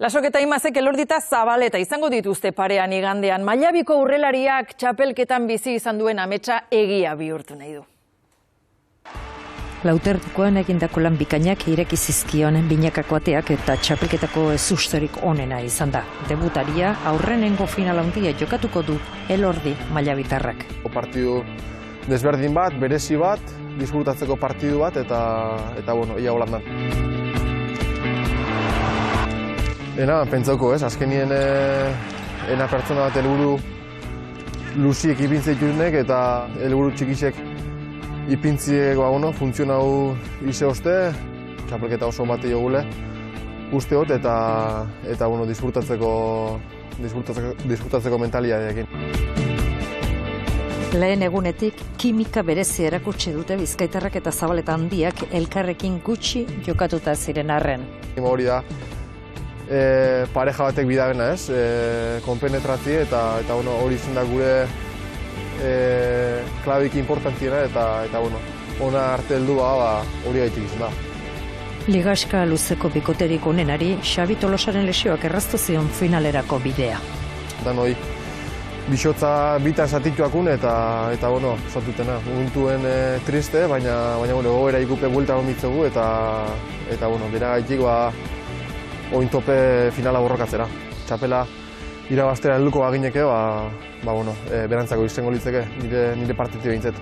Lasok eta Imazek Elordita Zabaleta izango dituzte parean igandean. Mailabiko urrelariak txapelketan bizi izan duen ametsa egia bihurtu nahi du. Lautertukoan egindako lan bikainak ireki zizkion binakako ateak eta txapelketako ezusterik onena izan da. Debutaria aurrenengo final handia jokatuko du Elordi mailabitarrak. Partidu desberdin bat, berezi bat, disfrutatzeko partidu bat eta bueno, ia holandan. Pentsauko ez, azkenien ena pertsona bat helburu luziek ipintzea itunek eta helburu txikisek ipintziek funtzionau ize oste, txapelketa oso bate jogule usteot eta disfrutatzeko mentaliadeekin. Lehen egunetik kimika berezi erakutsi dute Bizkaitarrak eta Zabaleta handiak elkarrekin gutxi jokatuta ziren arren. Hori da, pareja batek bidagena ez, konpenetratzi eta hori izan da gure klabik importantiena eta ona arte heldu hori gaitik izan da. Ligaxka luzeko bikoterik onenari Xabi Tolosaren lesioak erraztu zion finalerako bidea. Danoi, bisotza bitan zatituakun eta zatutena. Muntuen triste, baina gogera ikupe buelta gomitzegu eta bera gaitik ointope finala borrokatzera. Txapela irabaztera helduko bagineke, berantzako izango litzeke nire partitu behintzet.